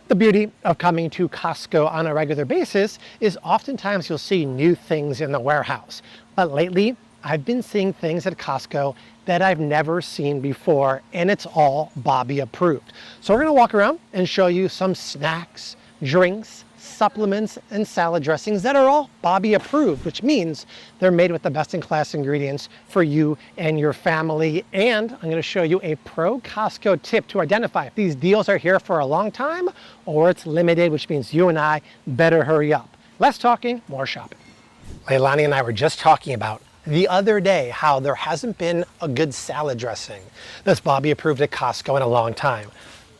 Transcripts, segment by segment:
The beauty of coming to Costco on a regular basis is oftentimes you'll see new things in the warehouse. But lately, I've been seeing things at Costco that I've never seen before, and it's all Bobby approved. So we're gonna walk around and show you some snacks, drinks, supplements, and salad dressings that are all Bobby approved, which means they're made with the best in class ingredients for you and your family. And I'm gonna show you a pro Costco tip to identify if these deals are here for a long time or it's limited, which means you and I better hurry up. Less talking, more shopping. Leilani and I were just talking about the other day how there hasn't been a good salad dressing that's Bobby approved at Costco in a long time.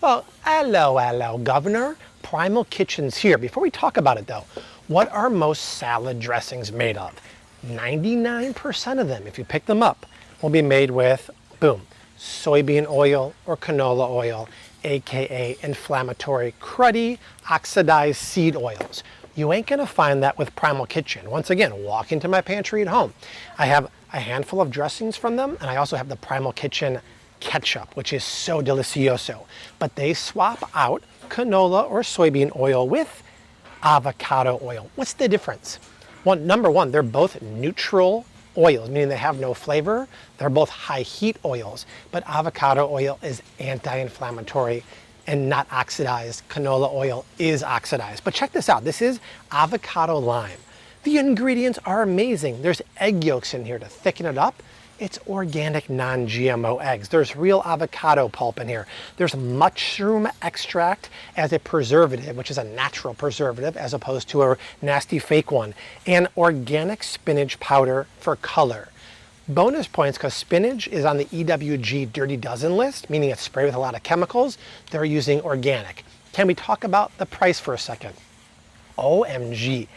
Well, hello, Governor. Primal Kitchen's here. Before we talk about it though, what are most salad dressings made of? 99% of them, if you pick them up, will be made with, boom, soybean oil or canola oil, AKA inflammatory, cruddy, oxidized seed oils. You ain't gonna find that with Primal Kitchen. Once again, walk into my pantry at home. I have a handful of dressings from them, and I also have the Primal Kitchen ketchup, which is so delicioso. But they swap out canola or soybean oil with avocado oil. What's the difference? Well, number one, they're both neutral oils, meaning they have no flavor. They're both high heat oils, but avocado oil is anti-inflammatory and not oxidized. Canola oil is oxidized. But check this out. This is avocado lime. The ingredients are amazing. There's egg yolks in here to thicken it up. It's organic non-GMO eggs. There's real avocado pulp in here. There's mushroom extract as a preservative, which is a natural preservative as opposed to a nasty fake one, and organic spinach powder for color. Bonus points because spinach is on the EWG Dirty Dozen list, meaning it's sprayed with a lot of chemicals. They're using organic. Can we talk about the price for a second? OMG,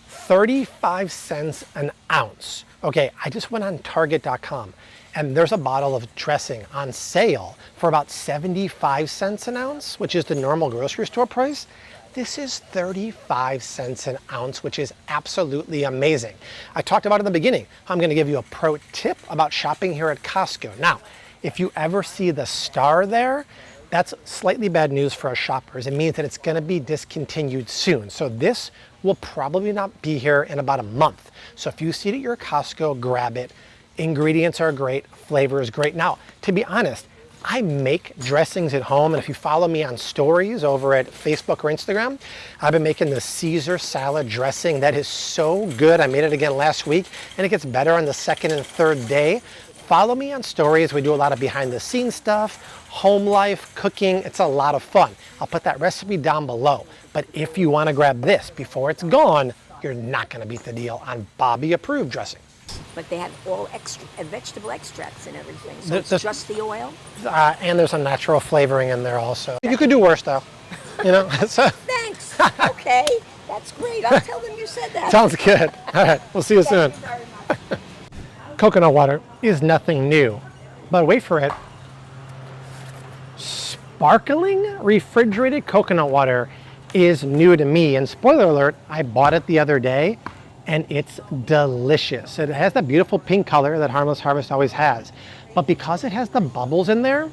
35 cents an ounce. Okay, I just went on Target.com and there's a bottle of dressing on sale for about 75 cents an ounce, which is the normal grocery store price. This is 35 cents an ounce, which is absolutely amazing. I talked about in the beginning, I'm gonna give you a pro tip about shopping here at Costco. Now, if you ever see the star there, that's slightly bad news for us shoppers. It means that it's gonna be discontinued soon. So this will probably not be here in about a month. So if you see it at your Costco, grab it. Ingredients are great, flavor is great. Now, to be honest, I make dressings at home, and if you follow me on stories over at Facebook or Instagram, I've been making the Caesar salad dressing. That is so good. I made it again last week, and it gets better on the second and third day. Follow me on stories. We do a lot of behind the scenes stuff, home life, cooking. It's a lot of fun. I'll put that recipe down below. But if you want to grab this before it's gone, you're not going to beat the deal on Bobby approved dressing. But they have all extra vegetable extracts and everything. So it's just the oil? And there's some natural flavoring in there also. You could do worse though. You know? Thanks. Okay. That's great. I'll tell them you said that. Sounds good. All right. We'll see you soon. Thank you very much. Coconut water is nothing new, but wait for it. Sparkling refrigerated coconut water is new to me, and spoiler alert, I bought it the other day and it's delicious. It has that beautiful pink color that Harmless Harvest always has, but because it has the bubbles in there,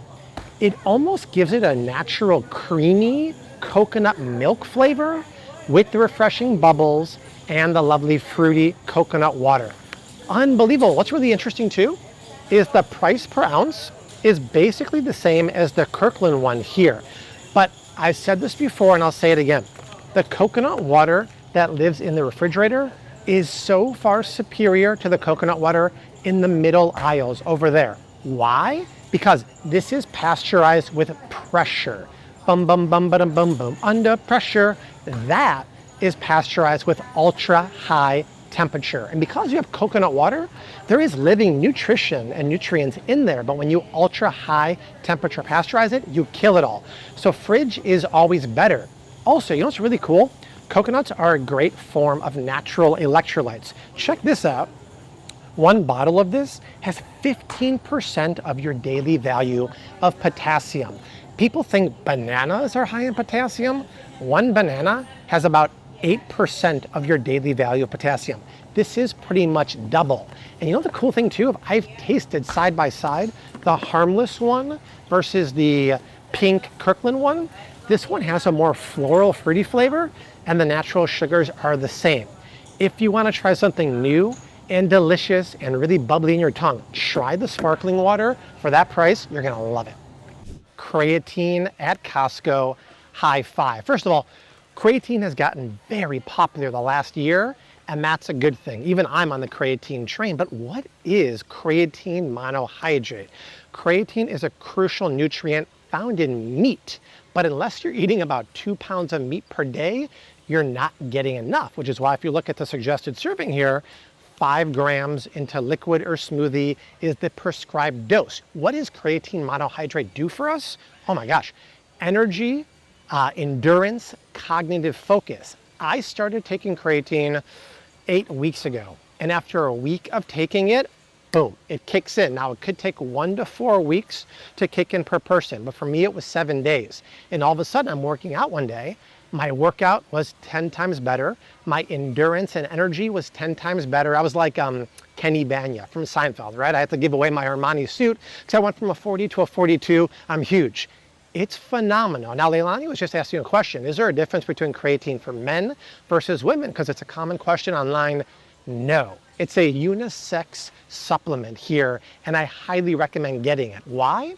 it almost gives it a natural creamy coconut milk flavor with the refreshing bubbles and the lovely fruity coconut water. Unbelievable. What's really interesting too is the price per ounce is basically the same as the Kirkland one here. But I've said this before and I'll say it again. The coconut water that lives in the refrigerator is so far superior to the coconut water in the middle aisles over there. Why? Because this is pasteurized with pressure. Bum, bum, bum, ba-dum, bum, bum, under pressure. That is pasteurized with ultra high temperature. And because you have coconut water, there is living nutrition and nutrients in there, but when you ultra high temperature pasteurize it, you kill it all. So fridge is always better. Also, you know what's really cool? Coconuts are a great form of natural electrolytes. Check this out. One bottle of this has 15% of your daily value of potassium. People think bananas are high in potassium. One banana has about 8% of your daily value of potassium. This is pretty much double. And you know the cool thing too, I've tasted side by side the harmless one versus the pink Kirkland one. This one has a more floral fruity flavor and the natural sugars are the same. If you want to try something new and delicious and really bubbly in your tongue, try the sparkling water. For that price, you're gonna love it. Creatine at Costco, high five. First of all, creatine has gotten very popular the last year, and that's a good thing. Even I'm on the creatine train, but what is creatine monohydrate? Creatine is a crucial nutrient found in meat, but unless you're eating about 2 pounds of meat per day, you're not getting enough, which is why if you look at the suggested serving here, 5 grams into liquid or smoothie is the prescribed dose. What does creatine monohydrate do for us? Oh my gosh, energy, endurance, cognitive focus. I started taking creatine 8 weeks ago, and after a week of taking it, boom, it kicks in. Now it could take 1 to 4 weeks to kick in per person, but for me it was 7 days. And all of a sudden I'm working out one day, my workout was 10 times better. My endurance and energy was 10 times better. I was like Kenny Banya from Seinfeld, right? I had to give away my Armani suit because I went from a 40 to a 42. I'm huge. It's phenomenal. Now, Leilani was just asking a question. Is there a difference between creatine for men versus women? Because it's a common question online. No. It's a unisex supplement here, and I highly recommend getting it. Why?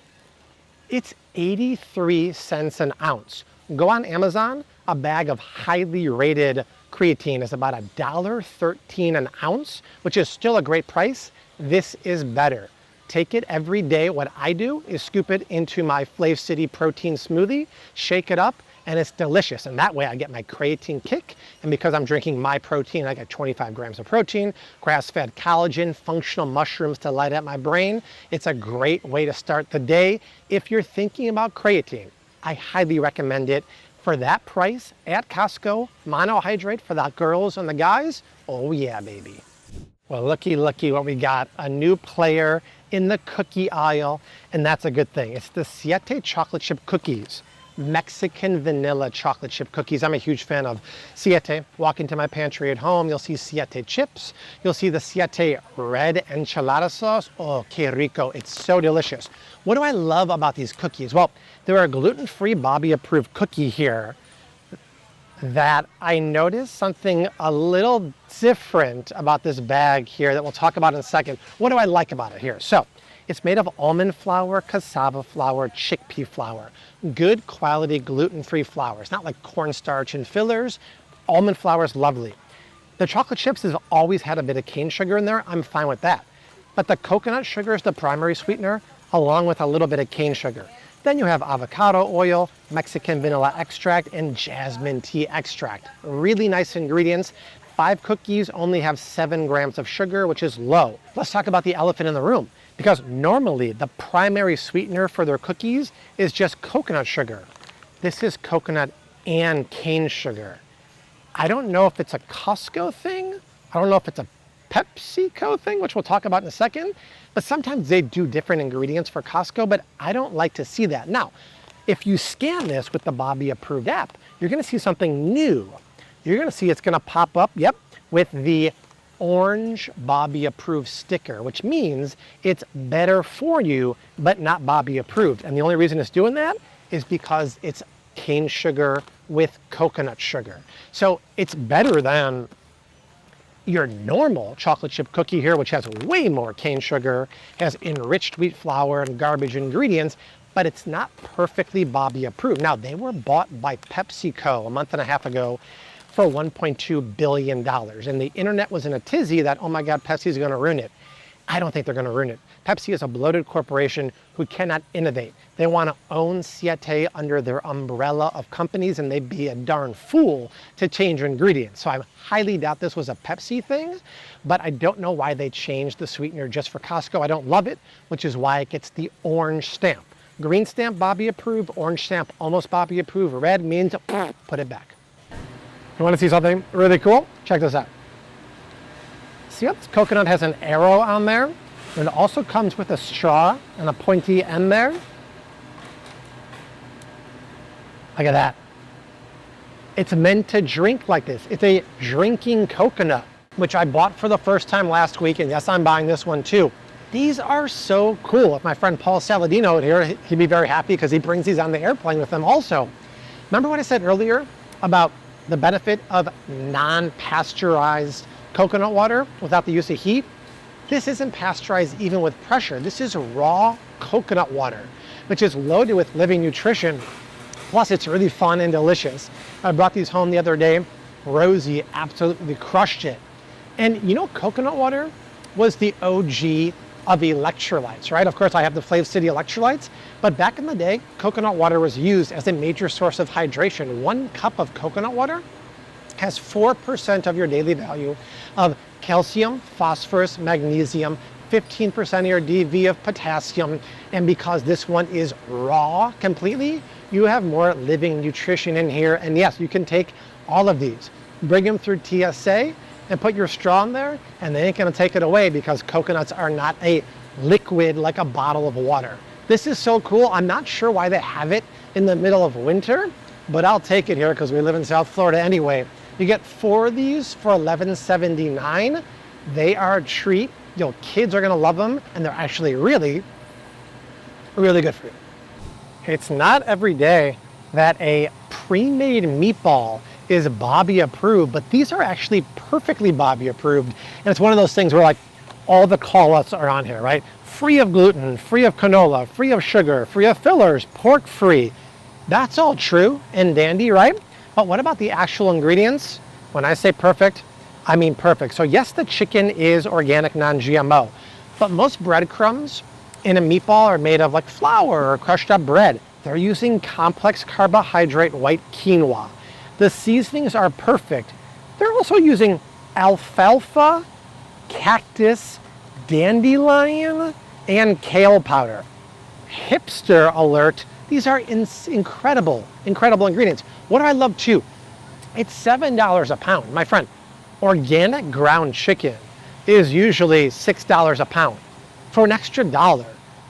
It's 83 cents an ounce. Go on Amazon, a bag of highly rated creatine is about $1.13 an ounce, which is still a great price. This is better. Take it every day. What I do is scoop it into my Flav City protein smoothie, shake it up, and it's delicious. And that way I get my creatine kick. And because I'm drinking my protein, I get 25 grams of protein, grass-fed collagen, functional mushrooms to light up my brain. It's a great way to start the day. If you're thinking about creatine, I highly recommend it. For that price at Costco, monohydrate for the girls and the guys, oh yeah, baby. Well, looky what we got. A new player in the cookie aisle, and that's a good thing. It's the Siete chocolate chip cookies. Mexican vanilla chocolate chip cookies. I'm a huge fan of Siete. Walk into my pantry at home, you'll see Siete chips. You'll see the Siete red enchilada sauce. Oh, que rico. It's so delicious. What do I love about these cookies? Well, they're a gluten-free Bobby approved cookie here that I noticed something a little different about this bag here that we'll talk about in a second. What do I like about it here? So, it's made of almond flour, cassava flour, chickpea flour. Good quality gluten-free flour. It's not like cornstarch and fillers. Almond flour is lovely. The chocolate chips has always had a bit of cane sugar in there. I'm fine with that. But the coconut sugar is the primary sweetener, along with a little bit of cane sugar. Then you have avocado oil, Mexican vanilla extract, and jasmine tea extract. Really nice ingredients. 5 cookies only have 7 grams of sugar, which is low. Let's talk about the elephant in the room. Because normally the primary sweetener for their cookies is just coconut sugar. This is coconut and cane sugar. I don't know if it's a Costco thing. I don't know if it's a PepsiCo thing, which we'll talk about in a second. But sometimes they do different ingredients for Costco, but I don't like to see that. Now, if you scan this with the Bobby approved app, you're gonna see something new. You're gonna see it's gonna pop up, yep, with the orange Bobby approved sticker, which means it's better for you, but not Bobby approved. And the only reason it's doing that is because it's cane sugar with coconut sugar. So it's better than your normal chocolate chip cookie here, which has way more cane sugar, has enriched wheat flour and garbage ingredients, but it's not perfectly Bobby approved. Now, they were bought by PepsiCo a month and a half ago for $1.2 billion. And the internet was in a tizzy that, oh my God, Pepsi's gonna ruin it. I don't think they're gonna ruin it. Pepsi is a bloated corporation who cannot innovate. They wanna own Siete under their umbrella of companies, and they'd be a darn fool to change ingredients. So I highly doubt this was a Pepsi thing, but I don't know why they changed the sweetener just for Costco. I don't love it, which is why it gets the orange stamp. Green stamp, Bobby approved. Orange stamp, almost Bobby approved. Red means put it back. You want to see something really cool? Check this out. See how this coconut has an arrow on there? And it also comes with a straw and a pointy end there. Look at that. It's meant to drink like this. It's a drinking coconut, which I bought for the first time last week, and yes, I'm buying this one too. These are so cool. If my friend Paul Saladino here, he'd be very happy because he brings these on the airplane with him also. Remember what I said earlier about the benefit of non-pasteurized coconut water without the use of heat? This isn't pasteurized even with pressure. This is raw coconut water, which is loaded with living nutrition. Plus, it's really fun and delicious. I brought these home the other day. Rosie absolutely crushed it. And you know, coconut water was the OG of electrolytes, right? Of course, I have the Flav City electrolytes, but back in the day, coconut water was used as a major source of hydration. 1 cup of coconut water has 4% of your daily value of calcium, phosphorus, magnesium, 15% of your DV of potassium, and because this one is raw completely, you have more living nutrition in here. And yes, you can take all of these, bring them through TSA, and put your straw in there, and they ain't gonna take it away because coconuts are not a liquid like a bottle of water. This is so cool. I'm not sure why they have it in the middle of winter, but I'll take it here because we live in South Florida anyway. You get 4 of these for $11.79. They are a treat. You know, kids are gonna love them, and they're actually really, really good for you. It's not every day that a pre-made meatball is Bobby approved, but these are actually perfectly Bobby approved. And it's one of those things where like all the call-outs are on here, right? Free of gluten, free of canola, free of sugar, free of fillers, pork free. That's all true and dandy, right? But what about the actual ingredients? When I say perfect, I mean perfect. So yes, the chicken is organic, non-GMO, but most breadcrumbs in a meatball are made of like flour or crushed up bread. They're using complex carbohydrate white quinoa. The seasonings are perfect. They're also using alfalfa, cactus, dandelion, and kale powder. Hipster alert, these are incredible ingredients. What do I love too? It's $7 a pound. My friend, organic ground chicken is usually $6 a pound. For an extra $1,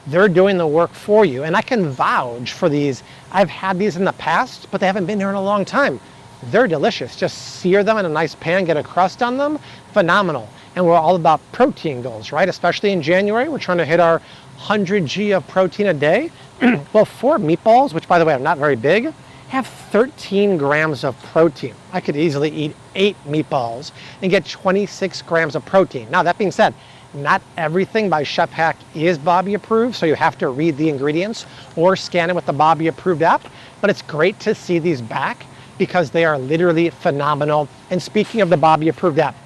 they're doing the work for you. And I can vouch for these. I've had these in the past, but they haven't been here in a long time. They're delicious. Just sear them in a nice pan, get a crust on them, phenomenal. And we're all about protein goals, right? Especially in January, we're trying to hit our 100 G of protein a day. Well, 4 meatballs, which by the way are not very big, have 13 grams of protein. I could easily eat 8 meatballs and get 26 grams of protein. Now, that being said, not everything by Chef Hack is Bobby approved, so you have to read the ingredients or scan it with the Bobby approved app, but it's great to see these back because they are literally phenomenal. And speaking of the Bobby approved app,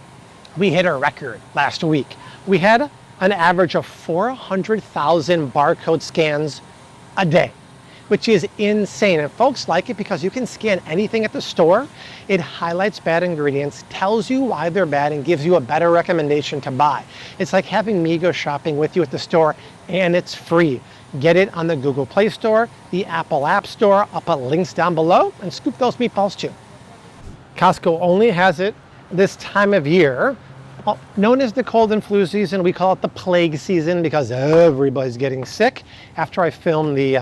we hit a record last week. We had an average of 400,000 barcode scans a day, which is insane. And folks like it because you can scan anything at the store. It highlights bad ingredients, tells you why they're bad, and gives you a better recommendation to buy. It's like having me go shopping with you at the store, and it's free. Get it on the Google Play Store, the Apple App Store. I'll put links down below, and scoop those meatballs too. Costco only has it this time of year. Well, known as the cold and flu season, we call it the plague season because everybody's getting sick. After I filmed the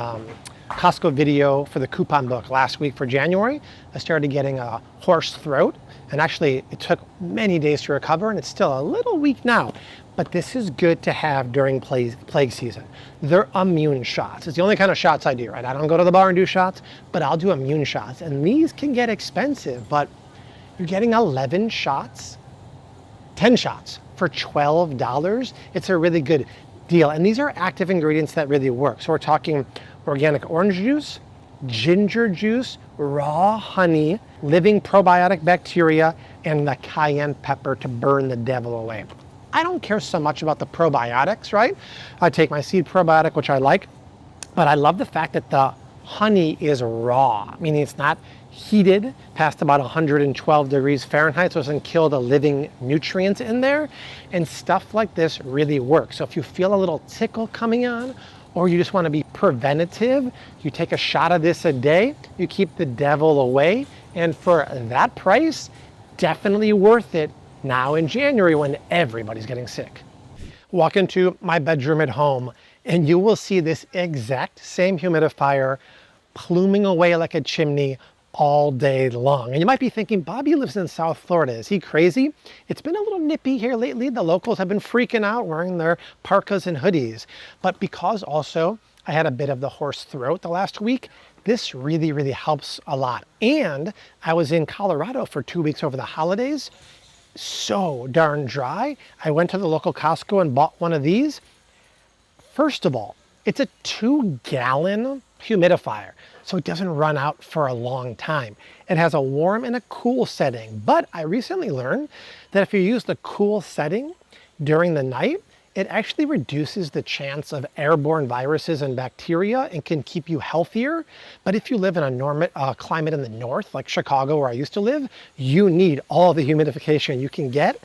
Costco video for the coupon book last week for January, I started getting a hoarse throat, and actually it took many days to recover, and it's still a little weak now. But this is good to have during plague season. They're immune shots. It's the only kind of shots I do, right? I don't go to the bar and do shots, but I'll do immune shots. And these can get expensive, but you're getting 11 shots, 10 shots for $12. It's a really good deal. And these are active ingredients that really work. So we're talking organic orange juice, ginger juice, raw honey, living probiotic bacteria, and the cayenne pepper to burn the devil away. I don't care so much about the probiotics, right? I take my seed probiotic, which I like, but I love the fact that the honey is raw, meaning it's not heated past about 112 degrees Fahrenheit, so it doesn't kill the living nutrients in there. And stuff like this really works. So if you feel a little tickle coming on, or you just want to be preventative, you take a shot of this a day, you keep the devil away, and for that price, definitely worth it now in January when everybody's getting sick. Walk into my bedroom at home and you will see this exact same humidifier pluming away like a chimney all day long. And you might be thinking, Bobby lives in South Florida. Is he crazy? It's been a little nippy here lately. The locals have been freaking out wearing their parkas and hoodies. But because also I had a bit of the hoarse throat the last week, This really, really helps a lot. And I was in Colorado for 2 weeks over the holidays. So darn dry. I went to the local Costco and bought one of these. First of all, it's a 2-gallon humidifier, so it doesn't run out for a long time. It has a warm and a cool setting, but I recently learned that if you use the cool setting during the night, it actually reduces the chance of airborne viruses and bacteria and can keep you healthier. But if you live in a climate in the north, like Chicago where I used to live, you need all the humidification you can get.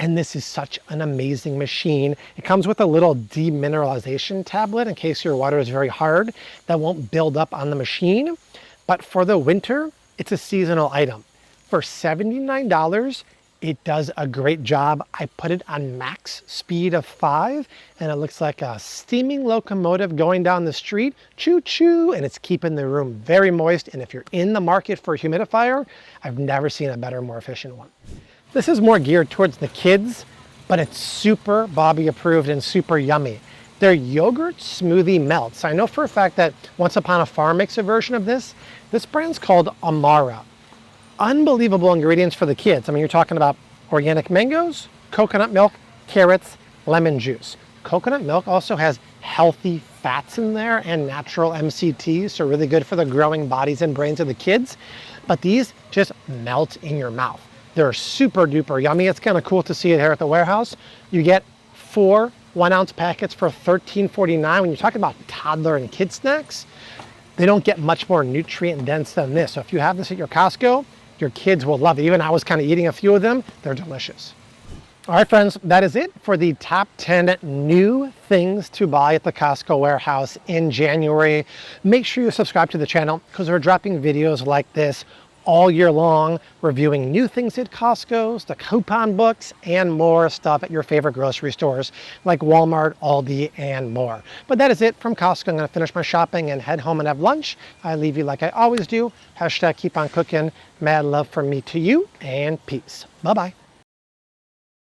And this is such an amazing machine. It comes with a little demineralization tablet in case your water is very hard. That won't build up on the machine. But for the winter, it's a seasonal item. For $79, it does a great job. I put it on max speed of 5, and it looks like a steaming locomotive going down the street. Choo-choo, and it's keeping the room very moist. And if you're in the market for a humidifier, I've never seen a better, more efficient one. This is more geared towards the kids, but it's super Bobby approved and super yummy. They're yogurt smoothie melts. I know for a fact that Once Upon a Farm makes a version of this. This brand's called Amara. Unbelievable ingredients for the kids. I mean, you're talking about organic mangoes, coconut milk, carrots, lemon juice. Coconut milk also has healthy fats in there and natural MCTs, so really good for the growing bodies and brains of the kids. But these just melt in your mouth. They're super duper yummy. It's kind of cool to see it here at the warehouse. You get 4 1-ounce packets for $13.49. When you're talking about toddler and kid snacks, they don't get much more nutrient dense than this. So if you have this at your Costco, your kids will love it. Even I was kind of eating a few of them. They're delicious. All right, friends, that is it for the top 10 new things to buy at the Costco warehouse in January. Make sure you subscribe to the channel because we're dropping videos like this all year long, reviewing new things at Costco's, the coupon books, and more stuff at your favorite grocery stores like Walmart, Aldi, and more. But that is it from Costco. I'm going to finish my shopping and head home and have lunch. I leave you like I always do. Hashtag keep on cooking. Mad love from me to you, and peace. Bye-bye.